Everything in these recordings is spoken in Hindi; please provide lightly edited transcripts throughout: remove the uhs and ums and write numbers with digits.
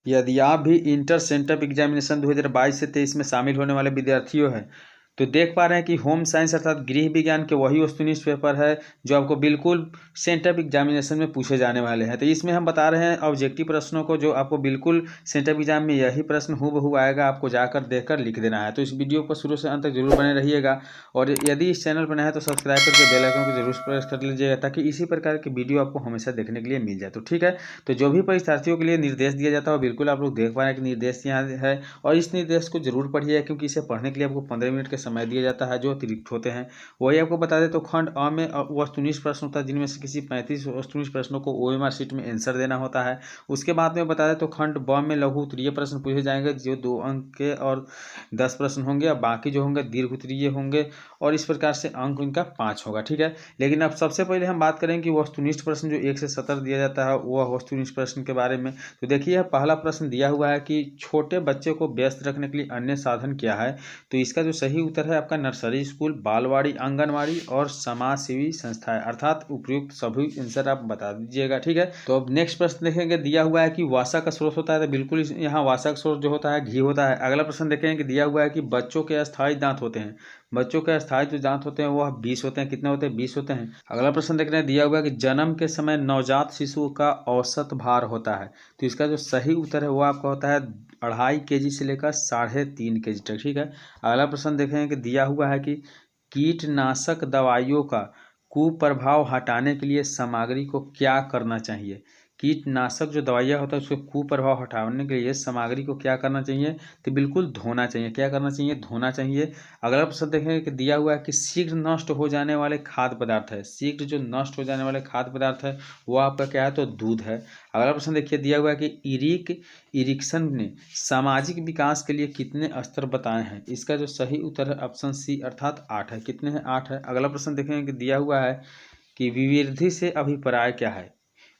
यदि आप भी इंटर सेंटअप एग्जामिनेशन 2022 से 23 में शामिल होने वाले विद्यार्थियों हैं तो देख पा रहे हैं कि होम साइंस अर्थात गृह विज्ञान के वही वस्तुनिष्ठ पेपर है जो आपको बिल्कुल सेंटअप एग्जामिनेशन में पूछे जाने वाले हैं। तो इसमें हम बता रहे हैं ऑब्जेक्टिव प्रश्नों को जो आपको बिल्कुल सेंटअप एग्जाम में यही प्रश्न हूबहू आएगा, आपको जाकर देखकर लिख देना है। तो इस वीडियो को शुरू से अंत तक जरूर बने रहिएगा और यदि इस चैनल पर नया है तो सब्सक्राइब करके बेल आइकन को जरूर प्रेस कर लीजिएगा ताकि इसी प्रकार की वीडियो आपको हमेशा देखने के लिए मिल जाए। तो ठीक है, तो जो भी परीक्षार्थियों के लिए निर्देश दिया जाता है बिल्कुल आप लोग देख पा रहे हैं कि निर्देश यहाँ है और इस निर्देश को जरूर पढ़िए क्योंकि इसे पढ़ने के लिए आपको 15 मिनट का समय दिया जाता है जो अतिरिक्त होते हैं। वही आपको बता दें तो खंड अ में वस्तुनिष्ठ प्रश्न होता है जिनमें से किसी 35 वस्तुनिष्ठ प्रश्नों को ओएमआर शीट में आंसर देना होता है। उसके बाद में बता दें तो खंड ब में लघु उत्तरीय प्रश्न पूछे जाएंगे जो 2 अंक के और 10 प्रश्न होंगे और बाकी जो होंगे दीर्घ उत्तरीय होंगे और इस प्रकार से अंक इनका 5 होगा। ठीक है, लेकिन अब सबसे पहले हम बात करें कि वस्तुनिष्ठ प्रश्न जो 1 से 70 दिया जाता है वह वस्तुनिष्ठ प्रश्न के बारे में। तो देखिए पहला प्रश्न दिया हुआ है कि छोटे बच्चे को व्यस्त रखने के लिए अन्य साधन क्या है। तो इसका जो सही उत्तर है आपका नर्सरी स्कूल, बालवाड़ी, आंगनवाड़ी और समाज सेवी संस्थाएं, अर्थात उपयुक्त सभी आंसर आप बता दीजिएगा। ठीक है, तो अब नेक्स्ट प्रश्न देखेंगे, दिया हुआ है कि वसा का स्रोत होता है तो बिल्कुल यहाँ वसा का स्रोत जो होता है घी होता है। अगला प्रश्न देखेंगे कि दिया हुआ है कि बच्चों के अस्थायी दांत होते हैं, बच्चों के अस्थायी जो दांत होते हैं वह 20 होते हैं। कितने होते हैं? 20 होते हैं। अगला प्रश्न देख रहे हैं, दिया हुआ है कि जन्म के समय नवजात शिशु का औसत भार होता है। तो इसका जो सही उत्तर है वो आपका होता है 2.5 kg से लेकर 3.5 kg तक। ठीक है, अगला प्रश्न देखेंगे कि दिया हुआ है कि कीटनाशक दवाइयों का कुप्रभाव हटाने के लिए सामग्री को क्या करना चाहिए। कीटनाशक जो दवाइयाँ होता है उसके कुप्रभाव हटाने के लिए सामग्री को क्या करना चाहिए। तो बिल्कुल धोना चाहिए। क्या करना चाहिए? धोना चाहिए। अगला प्रश्न देखेंगे कि दिया हुआ है कि शीघ्र नष्ट हो जाने वाले खाद्य पदार्थ है, शीघ्र जो नष्ट हो जाने वाले खाद्य पदार्थ है वो आपका क्या है? तो दूध है। अगला प्रश्न देखिए, दिया हुआ है कि इरिक्सन ने सामाजिक विकास के लिए कितने स्तर बताए हैं। इसका जो सही उत्तर है ऑप्शन सी अर्थात 8 है। कितने हैं? 8 है। अगला प्रश्न देखेंगे कि दिया हुआ है कि विवृद्धि से अभिप्राय क्या है।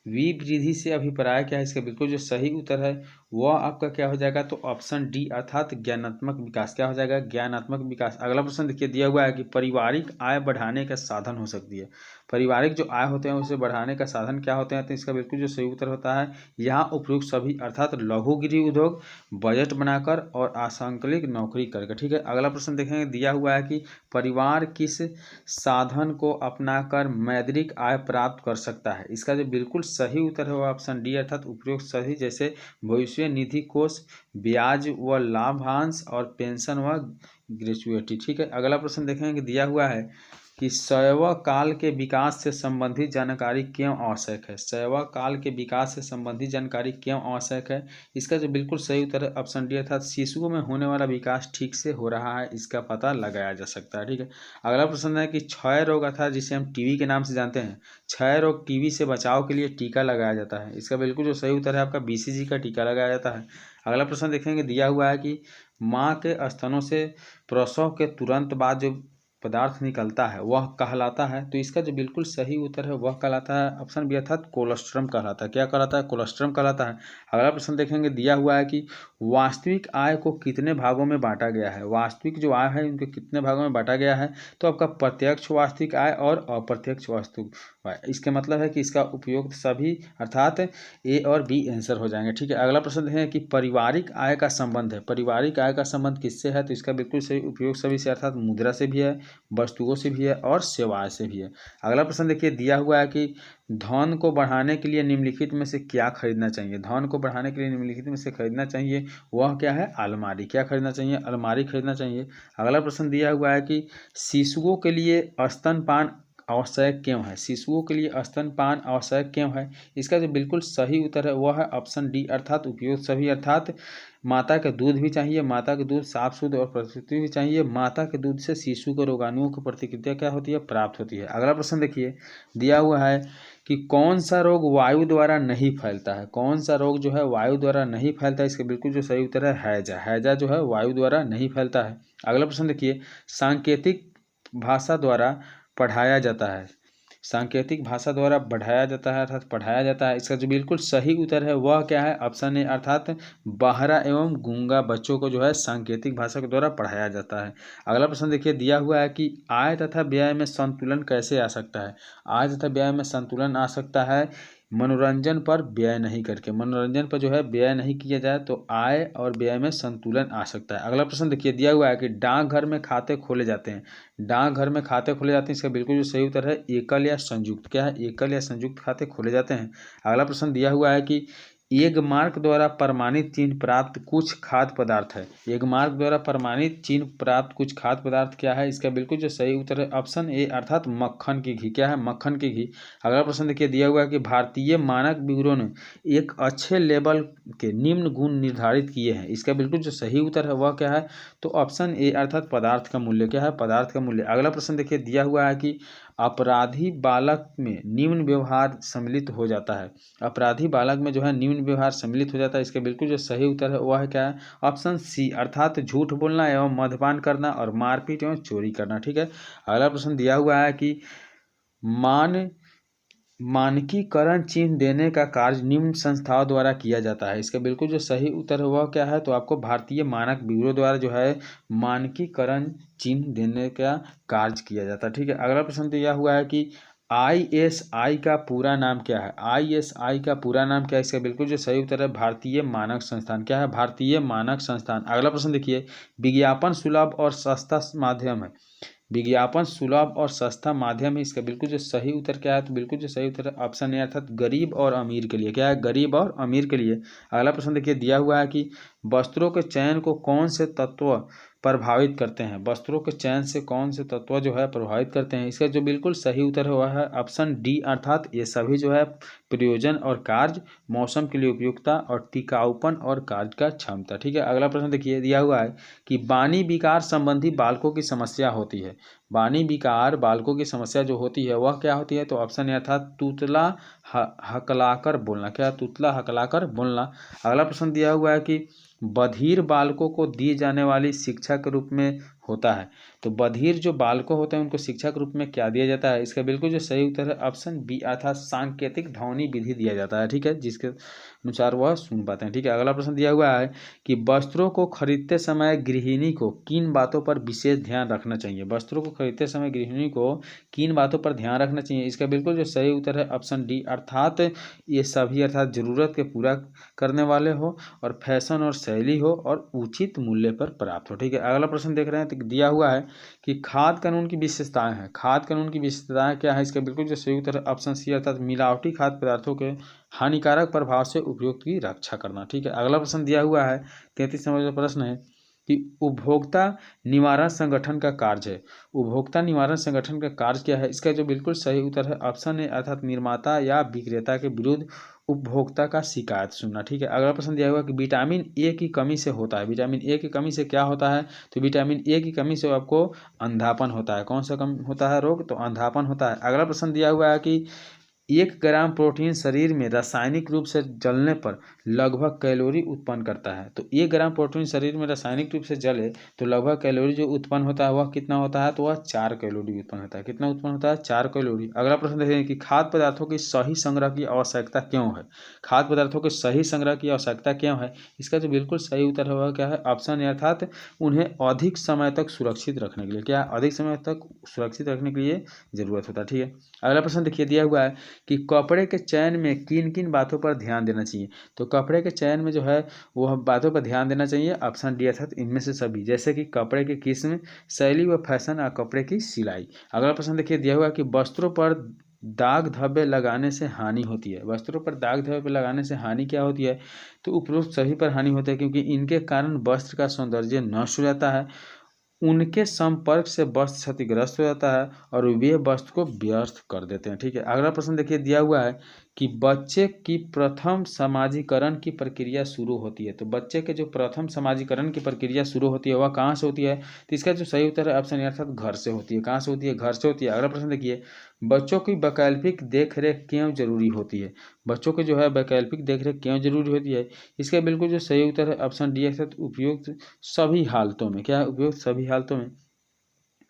विवृद्धि से अभिप्राय क्या है? इसका बिल्कुल जो सही उत्तर है वह आपका क्या हो जाएगा? तो ऑप्शन डी अर्थात ज्ञानात्मक विकास। क्या हो जाएगा? ज्ञानात्मक विकास। अगला प्रश्न देखिए, दिया हुआ है कि पारिवारिक आय बढ़ाने का साधन हो सकती है। पारिवारिक जो आय होते हैं उसे बढ़ाने का साधन क्या होते हैं? तो इसका बिल्कुल जो सही उत्तर होता है यहाँ उपयुक्त सभी अर्थात लघु गृह उद्योग, बजट बनाकर और असंकलित नौकरी करके। ठीक है, अगला प्रश्न देखेंगे, दिया हुआ है कि परिवार किस साधन को अपनाकर मौद्रिक आय प्राप्त कर सकता है। इसका जो बिल्कुल सही उत्तर है वो ऑप्शन डी अर्थात उपयुक्त सभी, जैसे भविष्य निधि कोष, ब्याज व लाभांश और पेंशन व ग्रेचुइटी। ठीक है, अगला प्रश्न देखेंगे, दिया हुआ है कि शैशव काल के विकास से संबंधित जानकारी क्यों आवश्यक है। शैशव काल के विकास से संबंधित जानकारी क्यों आवश्यक है। इसका जो बिल्कुल सही उत्तर है ऑप्शन डी अर्थात शिशुओं में होने वाला विकास ठीक से हो रहा है इसका पता लगाया जा सकता है। ठीक है, अगला प्रश्न है कि क्षय रोग अर्थात जिसे हम टीबी के नाम से जानते हैं, क्षय रोग टीबी से बचाव के लिए टीका लगाया जाता है। इसका बिल्कुल जो सही उत्तर है आपका बीसीजी का टीका लगाया जाता है। अगला प्रश्न देखेंगे, दिया हुआ है कि माँ के स्तनों से प्रसव के तुरंत बाद जो पदार्थ निकलता है वह कहलाता है। तो इसका जो बिल्कुल सही उत्तर है वह कहलाता है ऑप्शन बी अर्थात कोलोस्ट्रम कहलाता है। क्या कहलाता है? कोलोस्ट्रम कहलाता है। अगला प्रश्न देखेंगे, दिया हुआ है कि वास्तविक आय को कितने भागों में बांटा गया है। वास्तविक जो आय है इनको कितने भागों में बांटा गया है। तो आपका प्रत्यक्ष वास्तविक आय और अप्रत्यक्ष वास्तविक आय। इसके मतलब है कि इसका उपयोग सभी अर्थात ए और बी आंसर हो जाएंगे। ठीक है, अगला प्रश्न है कि पारिवारिक आय का संबंध है। पारिवारिक आय का संबंध किससे है? तो इसका बिल्कुल सही उपयोग सभी से अर्थात मुद्रा से भी है, वस्तुओं से भी है और सेवाएं से भी है। अगला प्रश्न देखिए, दिया हुआ है कि धन को बढ़ाने के लिए निम्नलिखित में से क्या खरीदना चाहिए। धन को बढ़ाने के लिए निम्नलिखित में से खरीदना चाहिए वह क्या है? अलमारी। क्या खरीदना चाहिए? अलमारी खरीदना चाहिए। अगला प्रश्न दिया हुआ है कि शिशुओं के लिए स्तनपान आवश्यक क्यों है। शिशुओं के लिए स्तनपान आवश्यक क्यों है। इसका जो बिल्कुल सही उत्तर है वह है ऑप्शन डी अर्थात उपयोग सभी, अर्थात माता का दूध भी चाहिए, माता का दूध साफ शुद्ध और प्रस्तुति भी चाहिए। माता के दूध से शिशु को रोगाणुओं की प्रतिक्रिया क्या होती है? प्राप्त होती है। अगला प्रश्न देखिए, दिया हुआ है कि कौन सा रोग वायु द्वारा नहीं फैलता है। कौन सा रोग जो है वायु द्वारा नहीं फैलता है। इसका बिल्कुल जो सही उत्तर है हैजा। हैजा जो है वायु द्वारा नहीं फैलता है। अगला प्रश्न देखिए, सांकेतिक भाषा द्वारा पढ़ाया जाता है। सांकेतिक भाषा द्वारा बढ़ाया जाता है अर्थात पढ़ाया जाता है। इसका जो बिल्कुल सही उत्तर है वह क्या है? ऑप्शन ए अर्थात बहरा एवं गूंगा बच्चों को जो है सांकेतिक भाषा के द्वारा पढ़ाया जाता है। अगला प्रश्न देखिए, दिया हुआ है कि आय तथा व्यय में संतुलन कैसे आ सकता है। आय तथा व्यय में संतुलन आ सकता है मनोरंजन पर व्यय नहीं करके, मनोरंजन पर जो है व्यय नहीं किया जाए तो आय और व्यय में संतुलन आ सकता है। अगला प्रश्न देखिए, दिया हुआ है कि डाकघर में खाते खोले जाते हैं। डाकघर में खाते खोले जाते हैं, इसका बिल्कुल जो सही उत्तर है एकल या संयुक्त। क्या है? एकल या संयुक्त खाते खोले जाते हैं। अगला प्रश्न दिया हुआ है कि एगमार्क द्वारा प्रमाणित चिन्ह प्राप्त कुछ खाद्य पदार्थ है। एगमार्क द्वारा प्रमाणित चिन्ह प्राप्त कुछ खाद्य पदार्थ क्या है? इसका बिल्कुल जो सही उत्तर है ऑप्शन ए अर्थात मक्खन की घी। क्या है? मक्खन की घी। अगला प्रश्न देखिए, दिया हुआ है कि भारतीय मानक ब्यूरो ने एक अच्छे लेबल के निम्न गुण निर्धारित किए हैं। इसका बिल्कुल जो सही उत्तर है वह क्या है? तो ऑप्शन ए अर्थात पदार्थ का मूल्य। क्या है? पदार्थ का मूल्य। अगला प्रश्न देखिए, दिया हुआ है कि अपराधी बालक में निम्न व्यवहार सम्मिलित हो जाता है। अपराधी बालक में जो है निम्न व्यवहार सम्मिलित हो जाता है। इसके बिल्कुल जो सही उत्तर है वह है क्या है? ऑप्शन सी अर्थात झूठ बोलना एवं मद्यपान करना और मारपीट एवं चोरी करना। ठीक है। अगला प्रश्न दिया हुआ है कि मानकीकरण चिन्ह देने का कार्य निम्न संस्थाओं द्वारा किया जाता है। इसका बिल्कुल जो सही उत्तर है वह क्या है? तो आपको भारतीय मानक ब्यूरो द्वारा जो है मानकीकरण चिन्ह देने का कार्य किया जाता है। ठीक है। अगला प्रश्न दिया हुआ है कि ISI का पूरा नाम क्या है? ISI का पूरा नाम क्या है? इसका बिल्कुल जो सही उत्तर है भारतीय मानक संस्थान। क्या है? भारतीय मानक संस्थान। अगला प्रश्न देखिए, विज्ञापन सुलभ और सस्ता माध्यम है। विज्ञापन सुलभ और सस्ता माध्यम है। इसका बिल्कुल जो सही उत्तर क्या है? तो बिल्कुल जो सही उत्तर है ऑप्शन ए अर्थात गरीब और अमीर के लिए। क्या है? गरीब और अमीर के लिए। अगला प्रश्न देखिए, दिया हुआ है कि वस्त्रों के चयन को कौन से तत्व प्रभावित करते हैं? वस्त्रों के चयन से कौन से तत्व जो है प्रभावित करते हैं? इसका जो बिल्कुल सही उत्तर है वह है ऑप्शन डी अर्थात ये सभी जो है प्रयोजन और कार्य, मौसम के लिए उपयुक्तता और टिकाऊपन और कार्य का क्षमता। ठीक है। अगला प्रश्न देखिए, दिया हुआ है कि वाणी विकार संबंधी बालकों की समस्या होती है। वाणी विकार बालकों की समस्या जो होती है वह क्या होती है? तो ऑप्शन ए अर्थात तुतला हकलाकर बोलना। क्या? तुतला हकलाकर बोलना। अगला प्रश्न दिया हुआ है कि बधिर बालकों को दी जाने वाली शिक्षा के रूप में होता है। तो बधिर जो बालकों होते हैं उनको शिक्षा के रूप में क्या दिया जाता है? इसका बिल्कुल जो सही उत्तर है ऑप्शन बी अर्थात सांकेतिक ध्वनि विधि दिया जाता है। ठीक है। जिसके अनुसार वह सुन पाते हैं। ठीक है। अगला प्रश्न दिया हुआ है कि वस्त्रों को खरीदते समय गृहिणी को किन बातों पर विशेष ध्यान रखना चाहिए? वस्त्रों को खरीदते समय गृहिणी को किन बातों पर ध्यान रखना चाहिए? इसका बिल्कुल जो सही उत्तर है ऑप्शन डी अर्थात ये सभी अर्थात जरूरत के पूरा करने वाले हो और फैशन और शैली हो और उचित मूल्य पर प्राप्त हो। ठीक है। अगला प्रश्न देख रहे हैं, तो दिया हुआ है कि खाद्य कानून की विशेषताएं हैं। खाद्य कानून की विशेषताएं क्या है? इसका बिल्कुल जो सही उत्तर है ऑप्शन सी अर्थात मिलावटी खाद्य पदार्थों के हानिकारक प्रभाव से उपयोग की रक्षा करना। ठीक है। अगला प्रश्न दिया हुआ है 33 नंबर का प्रश्न है कि उपभोक्ता निवारण संगठन का कार्य है। उपभोक्ता निवारण संगठन का कार्य क्या है? इसका जो बिल्कुल सही उत्तर है ऑप्शन ए अर्थात निर्माता या विक्रेता के विरुद्ध उपभोक्ता का शिकायत सुनना। ठीक है। अगला प्रश्न दिया हुआ कि विटामिन ए की कमी से होता है। विटामिन ए की कमी से क्या होता है? तो विटामिन ए की कमी से आपको अंधापन होता है। कौन सा कम होता है रोग? तो अंधापन होता है। अगला प्रश्न दिया हुआ है कि 1 ग्राम प्रोटीन शरीर में रासायनिक रूप से जलने पर लगभग कैलोरी उत्पन्न करता है। तो 1 ग्राम प्रोटीन शरीर में रासायनिक रूप से जले तो लगभग कैलोरी जो उत्पन्न होता है वह कितना होता है? तो वह 4 कैलोरी उत्पन्न होता है। कितना उत्पन्न होता है? 4 कैलोरी। अगला प्रश्न देखें कि खाद्य पदार्थों की सही संग्रह की आवश्यकता क्यों है? खाद्य पदार्थों के सही संग्रह की आवश्यकता क्यों है? इसका जो बिल्कुल सही उत्तर है वह क्या है? ऑप्शन ए अर्थात उन्हें अधिक समय तक सुरक्षित रखने के लिए। क्या? अधिक समय तक सुरक्षित रखने के लिए जरूरत होता है। ठीक है। अगला प्रश्न देखिए, दिया हुआ है कि कपड़े के चयन में किन किन बातों पर ध्यान देना चाहिए? तो कपड़े के चयन में जो है वह बातों पर ध्यान देना चाहिए ऑप्शन डी अर्थात इनमें से सभी, जैसे कि कपड़े की किस्म, शैली व फैशन और कपड़े की सिलाई। अगला प्रश्न देखिए, दिया हुआ कि वस्त्रों पर दाग धब्बे लगाने से हानि होती है। वस्त्रों पर दाग धब्बे लगाने से हानि क्या होती है? तो उपरोक्त सभी पर हानि होती है क्योंकि इनके कारण वस्त्र का सौंदर्य नष्ट हो जाता है, उनके संपर्क से वस्त्र क्षतिग्रस्त हो जाता है और वे वस्त्र को व्यर्थ कर देते हैं। ठीक है। अगला प्रश्न देखिए, दिया हुआ है कि बच्चे की प्रथम समाजीकरण की प्रक्रिया शुरू होती है। तो बच्चे के जो प्रथम समाजीकरण की प्रक्रिया शुरू होती है वह कहाँ से होती है? तो इसका जो सही उत्तर है ऑप्शन ए अर्थात घर से होती है। कहाँ से होती है? घर से होती है। अगला प्रश्न देखिए, बच्चों की वैकल्पिक देखरेख क्यों जरूरी होती है? बच्चों की जो है वैकल्पिक देखरेख क्यों जरूरी होती है? इसका बिल्कुल जो सही उत्तर है ऑप्शन डी अर्थात उपयुक्त सभी हालतों में। क्या है? उपयुक्त सभी हालतों में।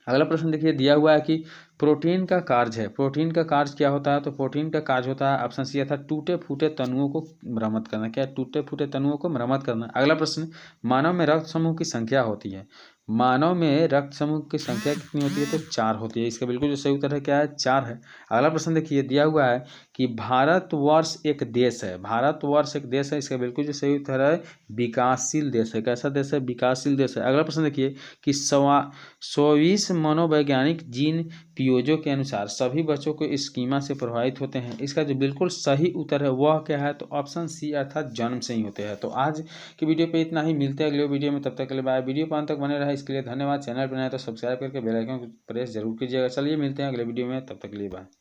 अगला प्रश्न देखिए, दिया हुआ है कि प्रोटीन का कार्य है। प्रोटीन का कार्य क्या होता है? तो प्रोटीन का कार्य होता है ऑप्शन सी अर्थात टूटे फूटे तनुओं को मरम्मत करना। क्या है? टूटे फूटे तनुओं को मरम्मत करना। अगला प्रश्न, मानव में रक्त समूह की संख्या होती है। मानव में रक्त समूह की संख्या कितनी होती है? तो 4 होती है। इसका बिल्कुल जो सही उत्तर है क्या है? 4 है। अगला प्रश्न देखिए, दिया हुआ है कि भारतवर्ष एक देश है। भारतवर्ष एक देश है, इसका बिल्कुल जो सही उत्तर है विकासशील देश है। कैसा देश है? विकासशील देश है। अगला प्रश्न देखिए कि 24 मनोवैज्ञानिक जीन पियोजो के अनुसार सभी बच्चों को स्कीमा से प्रभावित होते हैं। इसका जो बिल्कुल सही उत्तर है वह क्या है? तो ऑप्शन सी अर्थात जन्म से ही होते हैं। तो आज की वीडियो पे इतना ही, मिलते हैं अगले वीडियो में, तब तक के लिए बाय। वीडियो पर अंत तक बने रहे इसके लिए धन्यवाद। चैनल पर नए तो सब्सक्राइब करके बेल आइकन को प्रेस जरूर कीजिएगा। चलिए मिलते हैं अगले वीडियो में, तब तक के लिए बाय।